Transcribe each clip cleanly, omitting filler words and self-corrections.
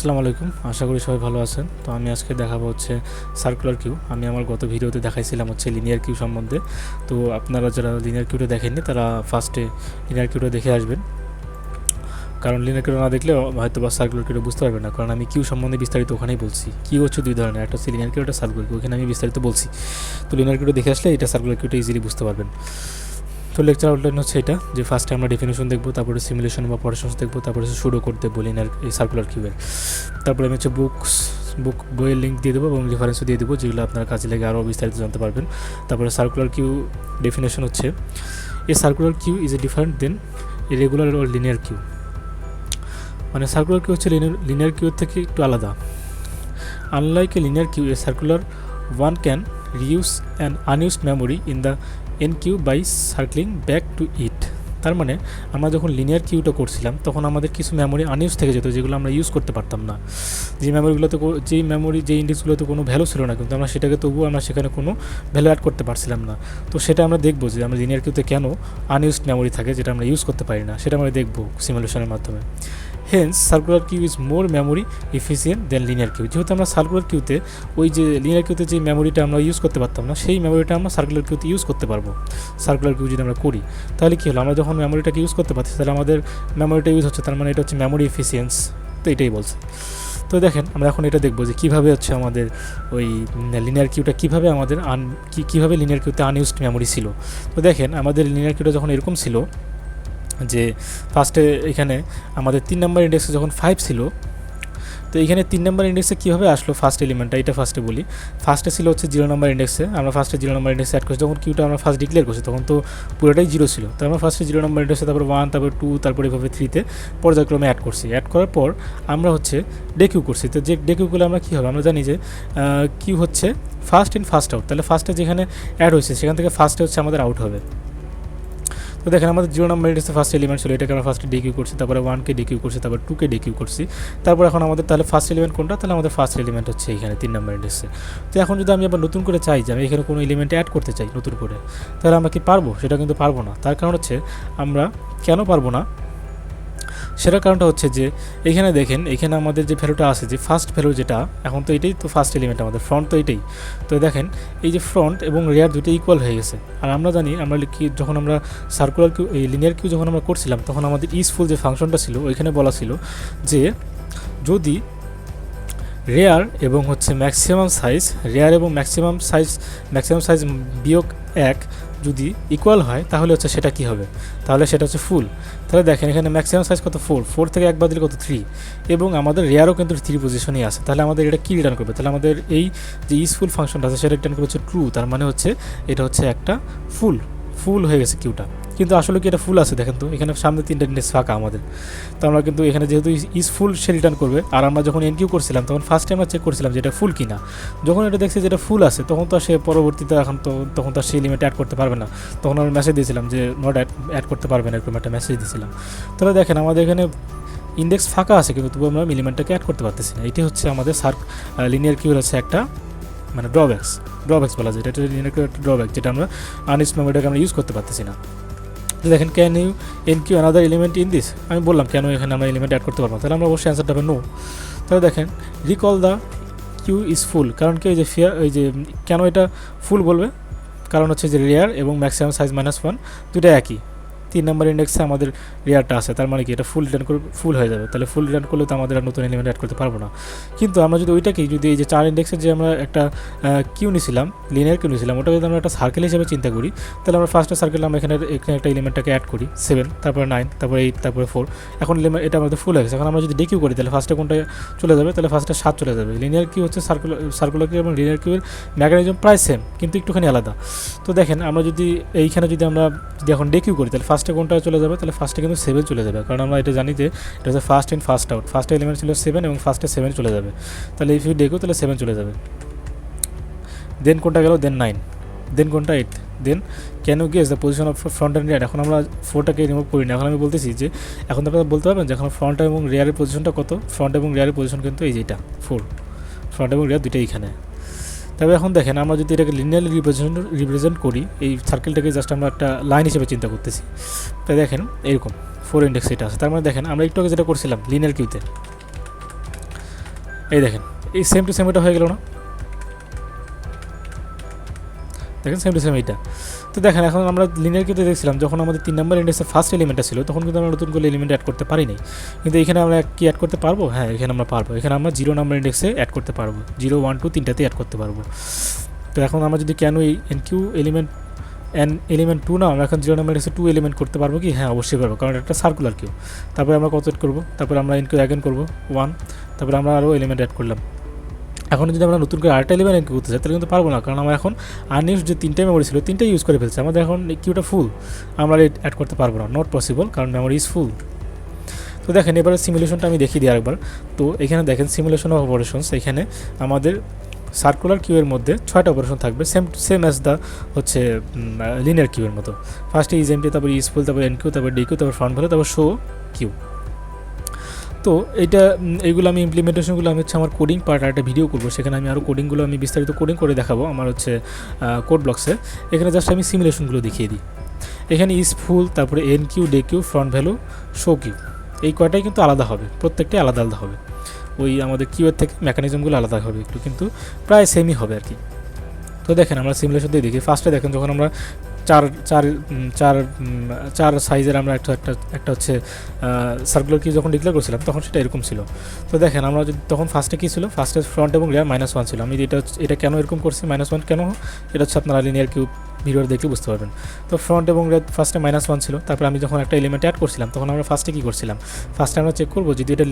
আসসালামু আলাইকুম, আশা করি সবাই ভালো আছেন। তো আমি আজকে দেখাবো হচ্ছে সার্কুলার কিউ। আমি আমার গত ভিডিওতে দেখাইছিলাম হচ্ছে লিনিয়ার কিউ সম্বন্ধে। তো আপনারা যারা লিনিয়ার কিউটা দেখেননি তারা ফার্স্টে লিনিয়ার কিউটা দেখে আসবেন, কারণ লিনিয়ার কিউ না দেখলে হয়তো বা সার্কুলার কিউটা বুঝতে পারবেন না, কারণ আমি কিউ সম্বন্ধে বিস্তারিত ওখানেই বলছি। কিউ হচ্ছে দুই ধরনের, একটা হচ্ছে লিনিয়ার কিউ, একটা সার্কুলার কিউ, ওখানে আমি বিস্তারিত বলছি। তো লিনিয়ার কিউটা দেখে আসলে এটা সার্কুলার কিউটা ইজিলি বুঝতে পারবেন। তো লেকচার আউটলাইন হচ্ছে এটা, যে ফার্স্টে আমরা ডেফিনেশন দেখবো, তারপরে সিমুলেশন বা অপারেশনস দেখবো, তারপরে হচ্ছে শুরু করতে বলি লিনিয়ার এই সার্কুলার কিউয়ের। তারপরে আমি হচ্ছে বইয়ের লিঙ্ক দিয়ে দেবো এবং রেফারেন্সও দিয়ে দেবো, যেগুলো আপনার কাজে লেগে আরও বিস্তারিত জানতে পারবেন। তারপরে সার্কুলার কিউ ডেফিনেশন হচ্ছে, a circular queue is a different than a regular or linear queue. মানে সার্কুলার কিউ হচ্ছে লিনিয়ার কিউর থেকে একটু আলাদা। Unlike a linear queue, a circular one can reuse an unused memory in the enqueue by circling back to it. তার মানে আমরা যখন লিনিয়ার কিউটা করছিলাম তখন আমাদের কিছু মেমোরি আনইউজ থেকে যেত, যেগুলো আমরা ইউজ করতে পারতাম না। যে ইন্ডেক্সগুলোতে কোনো ভ্যালু ছিল না, কিন্তু আমরা সেটাকে তবুও আমরা সেখানে কোনো ভ্যালু অ্যাড করতে পারছিলাম না। তো সেটা আমরা দেখবো যে আমরা লিনিয়ার কিউতে কেন আনইউজড মেমোরি থাকে যেটা আমরা ইউজ করতে পারি না, সেটা আমরা দেখবো সিমুলেশনের মাধ্যমে। Hence circular queue is more memory efficient than linear queue. যেহেতু আমরা সার্কুলার কিউতে ওই যে লিনিয়ার কিউতে যে মেমোরিটা আমরা ইউজ করতে পারতাম না, সেই মেমোরিটা আমরা সার্কুলার কিউতে ইউজ করতে পারবো। সার্কুলার কিউ যদি আমরা করি তাহলে কী হলো, আমরা যখন মেমোরিটাকে ইউজ করতে পারছি তাহলে আমাদের মেমোরিটা ইউজ হচ্ছে, তার মানে এটা হচ্ছে মেমোরি এফিসিয়েন্স। তো এটাই বলছে। তো দেখেন আমরা এখন এটা দেখবো যে কীভাবে হচ্ছে আমাদের ওই লিনিয়ার কিউটা কীভাবে আমাদের কীভাবে লিনিয়ার কিউতে আনইউজড মেমোরি ছিল। তো দেখেন আমাদের লিনিয়ার কিউটা যখন এরকম ছিল যে ফার্স্টে এখানে আমাদের 3 নম্বর ইন্ডেক্সে যখন 5 ছিল, তো এখানে 3 নম্বর ইন্ডেক্সে কীভাবে আসলো ফার্স্ট এলিমেন্টটা, এটা ফার্স্টে বলি। ফার্স্টে ছিল হচ্ছে 0 নম্বর ইন্ডেক্সে, আমরা ফার্স্টে 0 নম্বর ইন্ডেক্সে অ্যাড করছি। যখন কিউটা আমরা ফার্স্ট ডিক্লেয়ার করছি তখন তো পুরোটাই 0 ছিল, তো আমরা ফার্স্টে 0 নম্বর ইন্ডেক্সে, তারপর 1, তারপর 2, তারপর এভাবে 3তে পর্যায়ক্রমে অ্যাড করছি। অ্যাড করার পর আমরা হচ্ছে ডেকিউ করছি। তো যে ডেকিউ করলে আমরা কী হবে, আমরা জানি যে কিউ হচ্ছে ফার্স্ট ইন ফার্স্ট আউট, তাহলে ফার্স্টে যেখানে অ্যাড হয়েছে সেখান থেকে ফার্স্টে হচ্ছে আমাদের আউট হবে। তো দেখেন আমাদের 0 নম্বর ইন্ডেক্সে ফার্স্ট এলিমেন্ট ছিল, এটাকে আমরা ফার্স্টে ডিকিউ করছি, তারপরে 1কে ডিকিউ করছি, তারপর 2কে ডিকিউ করছি। তারপর এখন আমাদের তাহলে ফার্স্ট এলিমেন্ট কোনটা, তাহলে আমাদের ফার্স্ট এলিমেন্ট হচ্ছে এখানে 3 নম্বর ইন্ডেক্সে। তো এখন যদি আমি আবার নতুন করে চাই যে আমি এখানে কোনো এলিমেন্ট অ্যাড করতে চাই নতুন করে, তাহলে আমরা কি পারবো? সেটা কিন্তু পারবো না। তার কারণ হচ্ছে আমরা কেন পারবো না, সেটার কারণটা হচ্ছে যে এখানে দেখেন, এখানে আমাদের যে ভ্যালুটা আছে, যে ফার্স্ট ভ্যালু যেটা, এখন তো এটাই তো ফার্স্ট এলিমেন্ট, আমাদের ফ্রন্ট তো এটাই। তো দেখেন এই যে ফ্রন্ট এবং রেয়ার দুটো ইকুয়াল হয়ে গেছে। আর আমরা জানি আমরা যখন আমরা সার্কুলার কিউ এই লিনিয়ার কিউ যখন আমরা করছিলাম তখন আমাদের ইজফুল যে ফাংশনটা ছিল ওইখানে বলা ছিল যে যদি রেয়ার এবং হচ্ছে ম্যাক্সিমাম সাইজ বিয়োগ 1 যদি ইকুয়াল হয় তাহলে হচ্ছে সেটা কি হবে, তাহলে সেটা হচ্ছে ফুল। তাহলে দেখেন এখানে ম্যাক্সিমাম সাইজ কত, 4 থেকে 1 বাদ দিলে কত, 3, এবং আমাদের রেয়ারও কিন্তু 3 পজিশনেই আছে। তাহলে আমাদের এটা কী রিটার্ন করবে, তাহলে আমাদের এই যে ইজফুল ফাংশনটা আছে সেটা রিটার্ন করবে হচ্ছে ট্রু। তার মানে হচ্ছে এটা হচ্ছে একটা ফুল হয়ে গেছে কিউটা। কিন্তু আসলে কি এটা ফুল আছে, দেখেন তো এখানে সামনে 3টা ইন্ডেক্স ফাঁকা আমাদের। তো আমরা কিন্তু এখানে যেহেতু ইজ ফুল সে রিটার্ন করবে। আর আমরা যখন এনকিউ করছিলাম তখন ফার্স্টে আমরা চেক করছিলাম যে এটা ফুল কিনা। যখন এটা দেখছি যে এটা ফুল আছে তখন তো সে পরবর্তীতে তখন তো সেই লিমিট অ্যাড করতে পারবে না। তখন আমরা মেসেজ দিয়েছিলাম যে নট অ্যাড করতে পারবে না, এরকম একটা মেসেজ দিয়েছিলাম। তাহলে দেখেন আমাদের এখানে ইন্ডেক্স ফাঁকা আছে কিন্তু তবু আমরা এলিমেন্টটাকে অ্যাড করতে পারতেছি না। এটি হচ্ছে আমাদের লিনিয়ার কিউর হচ্ছে একটা মানে ড্রব্যাক্স বলা যায়। এটা লিনিয়ার কিউর একটা ড্রব্যাক, যেটা আমরা আনইউজড মেমোরিটাকে আমরা ইউজ করতে পারতেছি না। তো দেখেন can you enqueue another element in this, আমি বললাম কেন এখানে আমরা এলিমেন্ট অ্যাড করতে পারবো না, তাহলে আমরা অবশ্যই অ্যান্সারটা হবে নো। তাহলে দেখেন recall the queue is full, কারণ কি ওই যে কেন এটা ফুল বলবে, কারণ হচ্ছে যে রেয়ার এবং ম্যাক্সিমাম সাইজ -1 দুটো একই। 3 নম্বর ইন্ডেক্সে আমাদের রেয়ারটা আছে, তার মানে কি এটা ফুল হয়ে যাবে। তাহলে ফুল রিটার্ন করলে তো আমাদের আর নতুন এলিমেন্ট অ্যাড করতে পারবো না। কিন্তু আমরা যদি ওইটাকেই যদি এই যে 4 ইন্ডেক্সের যে আমরা একটা কিউ নিয়েছিলাম, লিনিয়ার কিউ নিয়েছিলাম, ওটা যদি আমরা একটা সার্কেল হিসেবে চিন্তা করি, তাহলে আমরা ফার্স্টে সার্কেলে আমরা এখানে একটা এলিমেন্টটাকে অ্যাড করি 7, তারপরে 9, তারপরে 8, তারপরে 4। এখন এটা আমাদের ফুল হয়ে গেছে। এখন আমরা যদি ডিকিউ করি তাহলে ফার্স্টে কোনটা চলে যাবে, তাহলে ফার্স্টে 7 চলে যাবে। লিনিয়ার কিউ হচ্ছে সার্কুলার কিউ এবং লিনিয়ার কিউয়ের মেকানিজম প্রায় সেম কিন্তু একটুখানি আলাদা। তো দেখেন আমরা যদি আমরা এখন ডিকিউ করি তাহলে ফার্স্টে কোনটা চলে যাবে, তাহলে ফার্স্টে কিন্তু 7 চলে যাবে, কারণ আমরা এটা জানি যে এটা হচ্ছে ফার্স্ট ইন ফার্স্ট আউট। ফার্স্টে এলিমেন্ট ছিল 7 এবং ফার্স্টে 7 চলে যাবে। তাহলে ইফ ইউ ডেকিউ তাহলে 7 চলে যাবে। দেন কোনটা গেল, দেন 9, দেন কোনটা 8, then can you guess the position of front and rear. এখন আমরা 4টাকে রিমুভ করি না, এখন আমি বলতেছি যে এখন আপনারা বলতে পারবেন যে এখন ফ্রন্ট এবং রিয়ারের পজিশনটা কত। ফ্রন্ট এবং রিয়ারের পজিশন কিন্তু এই যেটা 4, ফ্রন্ট এবং রিয়ার দুইটাই এখানে। তবে এখন দেখেন আমরা যদি এটাকে লিনিয়ারলি রিপ্রেজেন্ট করি, এই সার্কেলটাকে জাস্ট আমরা একটা লাইন হিসেবে চিন্তা করতেছি। তাই দেখেন এরকম 4 ইন্ডেক্স এটা আছে। তার মানে দেখেন আমরা একটু আগে যেটা করছিলাম লিনিয়ার কিউতে, এই দেখেন এই সেম টু সেম এটা হয়ে গেল না, দেখেন সেম টু সেম এইটা। তো দেখেন এখন আমরা লিনিয়ার কিউতে দেখছিলাম যখন আমাদের 3 নম্বর ইন্ডেক্সের ফার্স্ট এলিমেন্টটা ছিল তখন কিন্তু আমরা নতুন করে এলিমেন্ট অ্যাড করতে পারি নাই, কিন্তু এখানে আমরা কি অ্যাড করতে পারবো? হ্যাঁ এখানে আমরা পারবো, এখানে আমরা 0 নম্বর ইন্ডেক্সে অ্যাড করতে পারবো, 0 1 2 তিনটাতেই অ্যাড করতে পারবো। তো এখন আমরা যদি কেন এই এনকিউ এলিমেন্ট এলিমেন্ট 2 না আমরা এখন 0 নম্বর ইন্ডেক্সে 2 এলিমেন্ট করতে পারবো কি? হ্যাঁ অবশ্যই পারবো, কারণ একটা সার্কুলার কিউ। তারপরে আমরা কত অ্যাড করবো? তারপরে আমরা এনকিউ অ্যাগেন করবো 1, তারপরে আমরা আরও এলিমেন্ট অ্যাড করলাম। এখন যদি আমরা নতুন করে আরেকটা এলিমেন্ট এনকিউ করতে চাই তাহলে কিন্তু পারবো না, কারণ আমরা এখন আনইউজ যে 3টা মেমোরি ছিল 3টাই ইউজ করে ফেলছি, আমাদের এখন কিউটা ফুল, আমরা অ্যাড করতে পারবো না, নট পসিবল, কারণ মেমোরি ইজ ফুল। তো দেখেন এবারে সিমুলেশনটা আমি দেখিয়ে দিই আরেকবার। তো এখানে দেখেন সিমুলেশন অফ অপারেশনস, এখানে আমাদের সার্কুলার কিউয়ের মধ্যে 6টা অপারেশন থাকবে, সেম অ্যাজ দ্য হচ্ছে লিনিয়ার কিউয়ের মতো। ফার্স্টে ইজ এমটি, তারপর ইজ ফুল, তারপর এনকিউ, তারপর ডিকিউ, তারপর ফ্রন্ট ভ্যালু, তারপর শো কিউ। তো এইগুলো আমি ইমপ্লিমেন্টেশনগুলো আমি হচ্ছে আমার কোডিং পার্ট আর একটা ভিডিও করবো, সেখানে আমি আরও কোডিংগুলো আমি বিস্তারিত কোডিং করে দেখাবো আমার হচ্ছে কোড ব্লকসে। এখানে জাস্ট আমি সিমুলেশনগুলো দেখিয়ে দিই। এখানে ইজ ফুল, তারপরে enqueue, dequeue, front value, show queue, এই কয়টাই কিন্তু আলাদা হবে, প্রত্যেকটাই আলাদা আলাদা হবে, ওই আমাদের কিউয়ের থেকে মেকানিজমগুলো আলাদা হবে একটু, কিন্তু প্রায় সেমই হবে আর কি। তো দেখেন আমরা সিমুলেশন দিয়ে দেখি। ফার্স্টে দেখেন যখন আমরা চার চার চার চার সাইজের আমরা একটা হচ্ছে সার্কুলার কি যখন ডিক্লেয়ার করছিলাম তখন সেটা এরকম ছিল। তো দেখেন আমরা যদি তখন ফার্স্টে কী ছিল, ফার্স্টে ফ্রন্ট এবং রিয়ার -1 ছিল। আমি এটা কেন এরকম করছি, -1 কেন, এটা হচ্ছে আপনারা লিনিয়ার কিউব ভিডিওটা দেখলে বুঝতে পারবেন। তো ফ্রন্ট এবং রিয়ার ফার্স্টে -1 ছিল, তারপর আমি যখন একটা এলিমেন্ট অ্যাড করছিলাম তখন আমরা ফার্স্টে কী করছিলাম, ফার্স্টে আমরা চেক করবো যদি এটা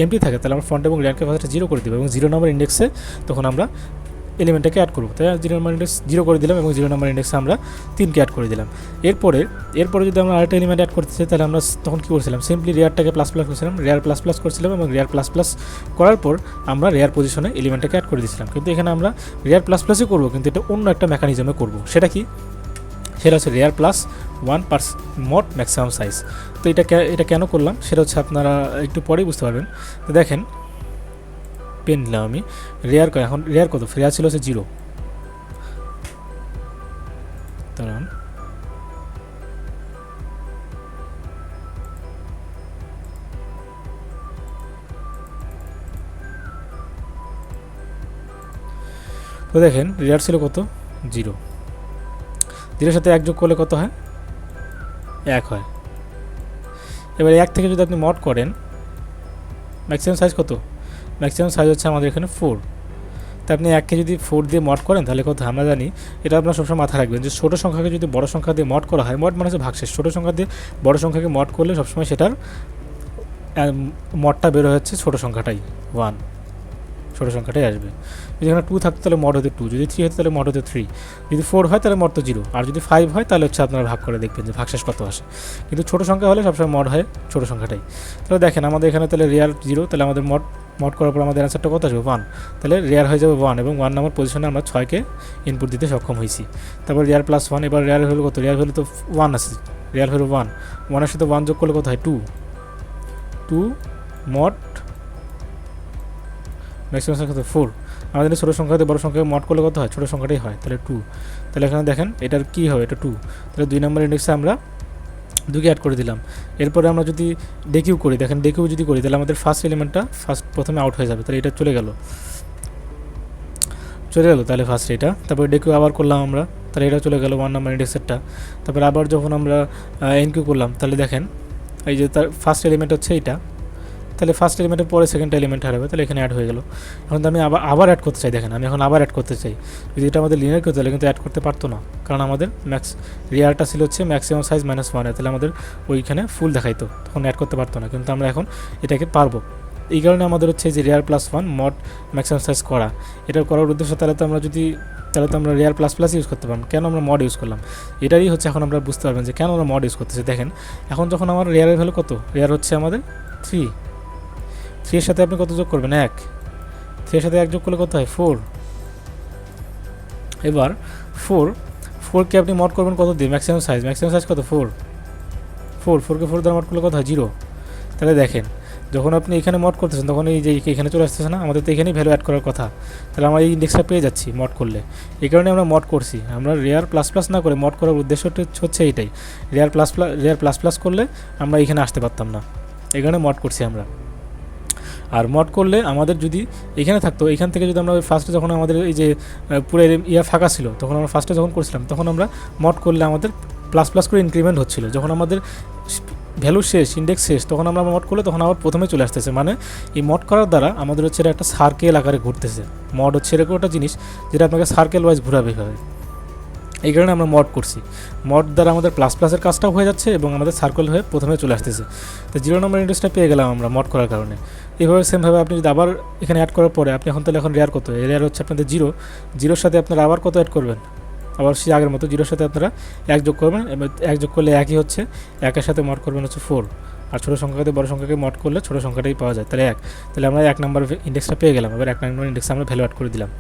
এমটি থাকে তাহলে আমরা ফ্রন্ট এবং রিয়ারকে ফার্স্টে 0 করে দেবো এবং 0 নম্বর ইন্ডেক্সে তখন আমরা এলিমেন্টটাকে অ্যাড করবো। তাই 0 নম্বর ইন্ডেক্স 0 করে দিলাম এবং 0 নম্বর ইন্ডেক্সে আমরা 3কে অ্যাড করে দিলাম। এরপরে যদি আমরা আরেকটা এলিমেন্ট অ্যাড করতে চাই তাহলে আমরা তখন কী করছিলাম, সিম্পলি রেয়ারটাকে প্লাস প্লাস করছিলাম, রেয়ার প্লাস প্লাস করছিলাম এবং রেয়ার প্লাস প্লাস করার পর আমরা রেয়ার পজিশনে এলিমেন্টটাকে অ্যাড করে দিয়েছিলাম। কিন্তু এখানে আমরা রেয়ার প্লাস প্লাসই করবো, কিন্তু এটা অন্য একটা মেকানিজমে করবো। সেটা কি? সেটা হচ্ছে রেয়ার প্লাস 1 পার মোড ম্যাক্সিমাম সাইজ। তো এটা কেন করলাম সেটা হচ্ছে আপনারা একটু পরেই বুঝতে পারবেন। তো দেখেন পেন নিলাম আমি, রেয়ার এখন রেয়ার কত, রেয়ার ছিল হচ্ছে 0, কারণ তো দেখেন রেয়ার ছিল কত, 0, 0 সাথে 1 যোগ করলে কত হয়, 1 হয়। এবার 1 থেকে যদি আপনি মড করেন ম্যাক্সিমাম সাইজ কত, ম্যাক্সিমাম সাইজ হচ্ছে আমাদের এখানে 4। তো আপনি 1কে যদি 4 দিয়ে মড করেন তাহলে কত, আমরা জানি এটা আপনার সবসময় মাথায় রাখবেন যে ছোটো সংখ্যাকে যদি বড় সংখ্যা দিয়ে মড করা হয়, মড মানে হচ্ছে ভাগশেষ, ছোটো সংখ্যা দিয়ে বড় সংখ্যাকে মড করলে সবসময় সেটার মডটা বেরো হচ্ছে ছোটো সংখ্যাটাই 1, ছোটো সংখ্যাটাই আসবে। যদি এখানে 2 থাকতো তাহলে মড হতে 2, যদি 3 হতো তাহলে মড হতে 3, যদি 4 হয় তাহলে মড তো 0, আর যদি 5 হয় তাহলে হচ্ছে আপনারা ভাগ করে দেখবেন যে ভাগশেষ কত আসে। কিন্তু ছোটো সংখ্যা হলে সবসময় মড হয় ছোটো সংখ্যাটাই। তাহলে দেখেন আমাদের এখানে তাহলে রেয়ার 0, তাহলে আমাদের মড করার পর আমাদের অ্যান্সারটা কত আসবে, 1, তাহলে রেয়ার হয়ে যাবে 1 এবং 1 নম্বর পজিশনে আমরা 6কে ইনপুট দিতে সক্ষম হয়েছি। তারপর রেয়ার প্লাস 1, এবার রেয়ার হলো কত, রেয়ার হলো তো 1 আছে, রেয়ার হলো 1, 1-এর সাথে 1 যোগ করলে কত হয়, 2 মড ম্যাক্সিমাম সংখ্যা কত, 4। আমাদের ছোটো সংখ্যাতে বড় সংখ্যাকে মড করলে কত হয়, ছোটো সংখ্যাটাই হয়, তাহলে 2। তাহলে এখানে দেখেন এটার কী হবে, এটা 2, তাহলে 2 নম্বর ইন্ডেক্সে আমরা 2কে অ্যাড করে দিলাম। এরপরে আমরা যদি ডেকিউ করি, দেখেন ডেকিউ যদি করি তাহলে আমাদের ফার্স্ট এলিমেন্টটা প্রথমে আউট হয়ে যাবে, তাহলে এটা চলে গেল তাহলে ফার্স্ট এটা, তারপরে ডেকিউ আবার করলাম আমরা, তাহলে এটা চলে গেল 1 নম্বর ইন্ডেক্সেরটা। তারপরে আবার যখন আমরা এনকিউ করলাম তাহলে দেখেন এই যে তার ফার্স্ট এলিমেন্ট হচ্ছে এইটা, তাহলে ফার্স্ট এলিমেন্টের পরে সেকেন্ড এলিমেন্ট হারাবে, তাহলে এখানে অ্যাড হয়ে গেল। এখন তো আমি আবার অ্যাড করতে চাই, দেখেন আমি এখন আবার অ্যাড করতে চাই, যদি এটা আমাদের লিনিয়ার করতে তাহলে কিন্তু অ্যাড করতে পারতো না, কারণ আমাদের রেয়ারটা ছিল হচ্ছে ম্যাক্সিমাম সাইজ -1, তাহলে আমাদের ওইখানে ফুল দেখাইতো, তখন অ্যাড করতে পারতো না, কিন্তু আমরা এখন এটাকে পারবো। এই কারণে আমাদের হচ্ছে যে rare plus 1 mod maximum size করা, এটা করার উদ্দেশ্য তাহলে তো আমরা রেয়ার প্লাস প্লাস ইউজ করতে পারবো, কেন আমরা মড ইউজ করলাম, এটারই হচ্ছে এখন আমরা বুঝতে পারবেন যে কেন আমরা মড ইউজ করতেছি। দেখেন এখন যখন আমার রেয়ারের ভ্যালু কত, রেয়ার হচ্ছে আমাদের 3, 3 এর সাথে আপনি কত যোগ করবেন, 1, 3 এর সাথে 1 যোগ করলে কত হয়, 4। এবার 4কে আপনি মড করবেন কত দিয়ে, ম্যাক্সিমাম সাইজ কত, 4কে 4 দ্বারা মড করলে কত হয়, 0। তাহলে দেখেন যখন আপনি এখানে মড করতেছেন তখন এই যে এখানে চলে আসতেছে না, আমাদের তো এখানেই ভ্যালু অ্যাড করার কথা, তাহলে আমরা এই ইন্ডেক্সটা পেয়ে যাচ্ছি মড করলে। এই কারণে আমরা মড করছি, আমরা রেয়ার প্লাস প্লাস না করে মড করার উদ্দেশ্যটা হচ্ছে এইটাই, রেয়ার প্লাস প্লাস করলে আমরা এখানে আসতে পারতাম না, এই কারণে মড করছি আমরা। আর মড করলে আমাদের যদি এখানে থাকতো, এখান থেকে যদি আমরা ফার্স্টে যখন আমাদের এই যে পুরো ফাঁকা ছিল, তখন আমরা ফার্স্টে যখন করছিলাম তখন আমরা মড করলে আমাদের প্লাস প্লাস করে ইনক্রিমেন্ট হচ্ছিল। যখন আমাদের ভ্যালু শেষ, ইন্ডেক্স শেষ, তখন আমরা মড করলে তখন আবার প্রথমে চলে আসতেছে। মানে এই মড করার দ্বারা আমাদের হচ্ছে এটা একটা সার্কেল আকারে ঘুরতেছে। মড হচ্ছে এরকম একটা জিনিস যেটা আপনাকে সার্কেল ওয়াইজ ঘুরাবে এভাবে। এই কারণে আমরা মড করছি। মড দ্বারা আমাদের প্লাস প্লাসের কাজটাও হয়ে যাচ্ছে এবং আমাদের সার্কেল হয়ে প্রথমে চলে আসতেছে। তো 0 নম্বর ইন্ডেক্সটা পেয়ে গেলাম আমরা মড করার কারণে। এইভাবে সেমভাবে আপনি যদি আবার এখানে অ্যাড করার পরে আপনি এখন রেয়ার কত, রেয়ার হচ্ছে আপনাদের 0, 0-র সাথে আপনারা আবার কত অ্যাড করবেন, আবার সেই আগের মতো 0-র সাথে আপনারা 1 যোগ করবেন। এবার 1 যোগ করলে 1ই হচ্ছে, 1-এর সাথে মড করবেন হচ্ছে 4, আর ছোটো সংখ্যাকে বড় সংখ্যাকে মড করলে ছোটো সংখ্যাটাই পাওয়া যায়, তাহলে 1। তাহলে আমরা 1 নম্বর ইন্ডেক্সটা পেয়ে গেলাম। এবার 1 নম্বর ইন্ডেক্সে আমরা ভ্যালু অ্যাড করে দিলাম।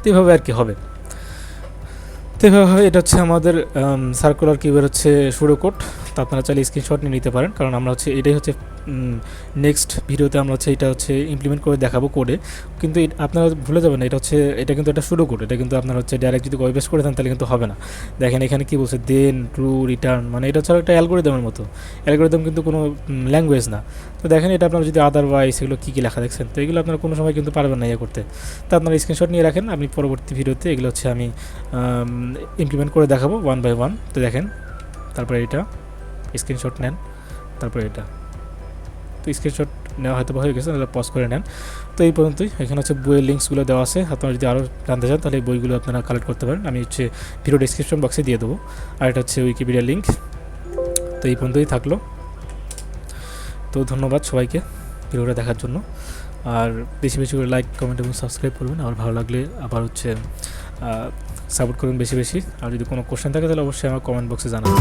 তো এইভাবে আর কি হবে। তো এইভাবে এটা হচ্ছে আমাদের সার্কুলার কিউবের হচ্ছে সুডো কোড। তো আপনারা চাইলে স্ক্রিনশট নিয়ে নিতে পারেন, কারণ আমরা হচ্ছে এটাই হচ্ছে নেক্সট ভিডিওতে আমরা হচ্ছে এটা হচ্ছে ইমপ্লিমেন্ট করে দেখাবো কোডে। কিন্তু আপনারা ভুলে যাবেন এটা কিন্তু একটা সুডো কোড, এটা কিন্তু আপনার হচ্ছে ডাইরেক্ট যদি কপি পেস্ট করে দেন তাহলে কিন্তু হবে না। দেখেন এখানে কি বলছে, দেন ট্রু রিটার্ন, মানে এটা হচ্ছে একটা অ্যালগোরিদমের মতো। অ্যালগোরিদম কিন্তু কোনো ল্যাঙ্গুয়েজ না। তো দেখেন এটা আপনারা যদি আদারওয়াইজ এগুলো কী কী লেখা দেখছেন, তো এগুলো আপনারা কোনো সময় কিন্তু পারবেন না ইয়ে করতে। তো আপনারা স্ক্রিনশট নিয়ে রাখেন, আমি পরবর্তী ভিডিওতে এগুলো হচ্ছে আমি ইমপ্লিমেন্ট করে দেখাবো 1 বাই 1। তো দেখেন তারপরে এটা স্ক্রিনশট নেন, তারপরে এটা। তো স্ক্রিনশট নেওয়া হয়তো হয়ে গেছে, তাহলে পজ করে নেন। তো এই পর্যন্তই। এখানে হচ্ছে বইয়ের লিঙ্কসগুলো দেওয়া আছে, আপনারা যদি আরও জানতে চান তাহলে এই বইগুলো আপনারা কালেক্ট করতে পারেন, আমি হচ্ছে ভিডিও ডিসক্রিপশন বক্সে দিয়ে দেবো। আর এটা হচ্ছে উইকিপিডিয়া লিঙ্ক। তো এই পর্যন্তই থাকলো। তো ধন্যবাদ সবাইকে ভিডিওটা দেখার জন্য। আর বেশি বেশি করে লাইক, কমেন্ট এবং সাবস্ক্রাইব করবেন। আর ভালো লাগলে আবার হচ্ছে সাপোর্ট করুন বেশি বেশি। আর যদি কোনো কোশ্চেন থাকে তাহলে অবশ্যই আমার কমেন্ট বক্সে জানাবেন।